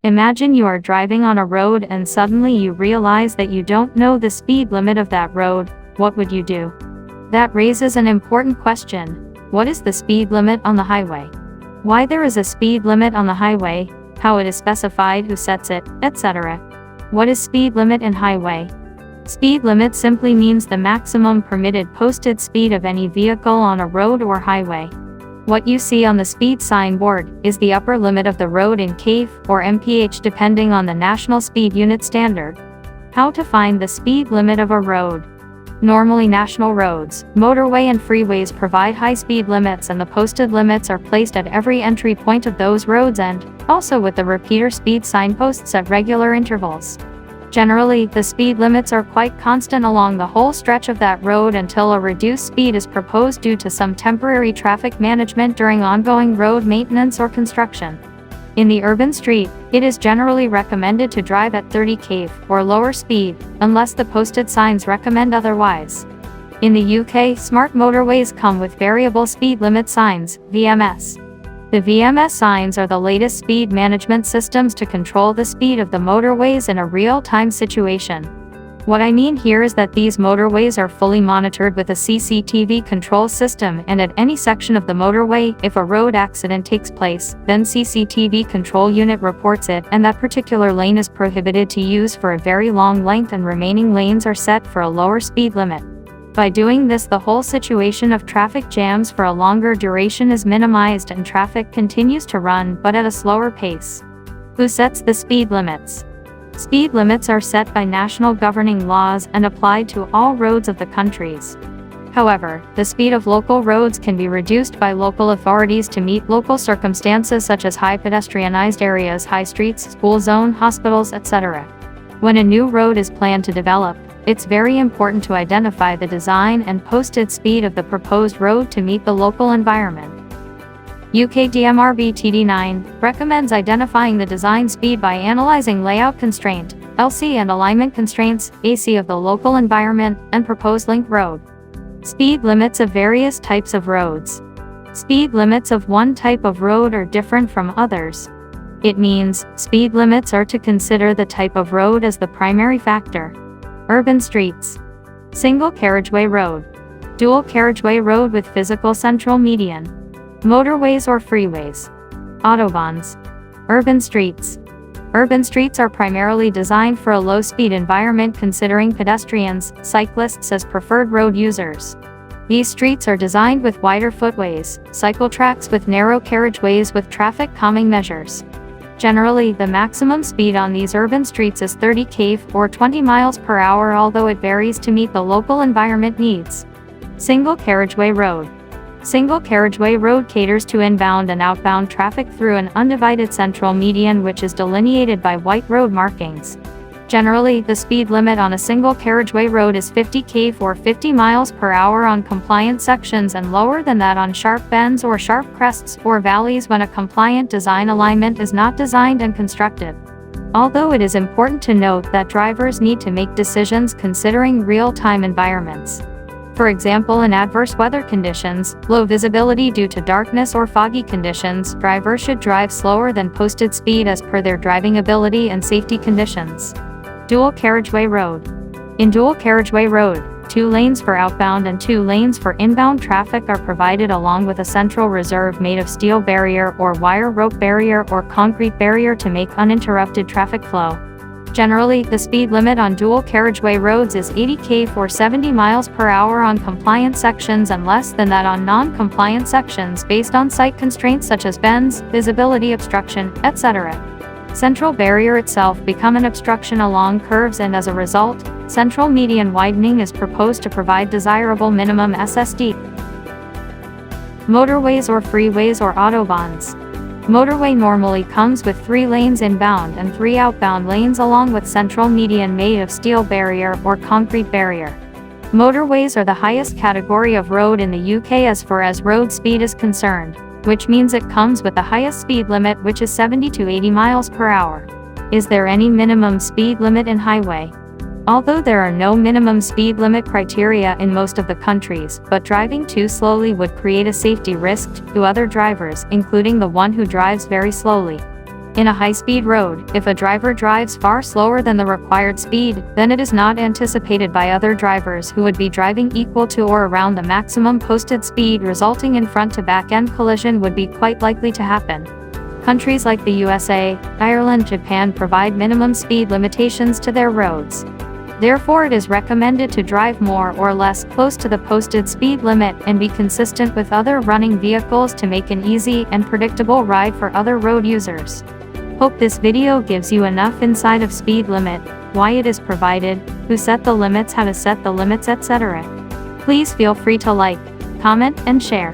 Imagine you are driving on a road and suddenly you realize that you don't know the speed limit of that road. What would you do? That raises an important question. What is the speed limit on the highway? Why there is a speed limit on the highway, how it is specified, who sets it, etc. What is speed limit in highway? Speed limit simply means the maximum permitted posted speed of any vehicle on a road or highway. What you see on the speed sign board is the upper limit of the road in kf or mph depending on the National Speed Unit Standard. How to find the speed limit of a road? Normally national roads, motorway and freeways provide high speed limits, and the posted limits are placed at every entry point of those roads and also with the repeater speed signposts at regular intervals. Generally, the speed limits are quite constant along the whole stretch of that road until a reduced speed is proposed due to some temporary traffic management during ongoing road maintenance or construction. In the urban street, it is generally recommended to drive at 30 km or lower speed, unless the posted signs recommend otherwise. In the UK, smart motorways come with variable speed limit signs, VMS. The VMS signs are the latest speed management systems to control the speed of the motorways in a real-time situation. What I mean here is that these motorways are fully monitored with a CCTV control system, and at any section of the motorway, if a road accident takes place, then CCTV control unit reports it, and that particular lane is prohibited to use for a very long length and remaining lanes are set for a lower speed limit. By doing this, the whole situation of traffic jams for a longer duration is minimized and traffic continues to run, but at a slower pace. Who sets the speed limits? Speed limits are set by national governing laws and applied to all roads of the countries. However, the speed of local roads can be reduced by local authorities to meet local circumstances such as high pedestrianized areas, high streets, school zone, hospitals, etc. When a new road is planned to develop, it's very important to identify the design and posted speed of the proposed road to meet the local environment. UK DMRB TD9 recommends identifying the design speed by analyzing layout constraint, LC, and alignment constraints, AC, of the local environment and proposed link road. Speed limits of various types of roads. Speed limits of one type of road are different from others. It means speed limits are to consider the type of road as the primary factor. Urban streets. Single carriageway road. Dual carriageway road with physical central median. Motorways or freeways. Autobahns. Urban streets. Urban streets are primarily designed for a low-speed environment, considering pedestrians, cyclists as preferred road users. These streets are designed with wider footways, cycle tracks with narrow carriageways with traffic calming measures. Generally, the maximum speed on these urban streets is 30 km or 20 miles per hour, although it varies to meet the local environment needs. Single carriageway road. Single carriageway road caters to inbound and outbound traffic through an undivided central median which is delineated by white road markings. Generally, the speed limit on a single carriageway road is 50 km or 50 miles per hour on compliant sections and lower than that on sharp bends or sharp crests or valleys when a compliant design alignment is not designed and constructed. Although it is important to note that drivers need to make decisions considering real-time environments. For example, in adverse weather conditions, low visibility due to darkness or foggy conditions, drivers should drive slower than posted speed as per their driving ability and safety conditions. Dual carriageway road. In dual carriageway road, 2 lanes for outbound and 2 lanes for inbound traffic are provided, along with a central reserve made of steel barrier or wire rope barrier or concrete barrier to make uninterrupted traffic flow. Generally, the speed limit on dual carriageway roads is 80 km or 70 miles per hour on compliant sections and less than that on non-compliant sections based on site constraints such as bends, visibility obstruction, etc. Central barrier itself become an obstruction along curves, and as a result, central median widening is proposed to provide desirable minimum SSD. Motorways or freeways or autobahns. Motorway normally comes with 3 lanes inbound and 3 outbound lanes along with central median made of steel barrier or concrete barrier. Motorways are the highest category of road in the UK as far as road speed is concerned, which means it comes with the highest speed limit, which is 70 to 80 miles per hour. Is there any minimum speed limit in highway? Although there are no minimum speed limit criteria in most of the countries, but driving too slowly would create a safety risk to other drivers, including the one who drives very slowly. In a high-speed road, if a driver drives far slower than the required speed, then it is not anticipated by other drivers who would be driving equal to or around the maximum posted speed, resulting in front-to-back-end collision would be quite likely to happen. Countries like the USA, Ireland, Japan provide minimum speed limitations to their roads. Therefore, it is recommended to drive more or less close to the posted speed limit and be consistent with other running vehicles to make an easy and predictable ride for other road users. Hope this video gives you enough insight of speed limit, why it is provided, who set the limits, how to set the limits, etc. Please feel free to like, comment, and share.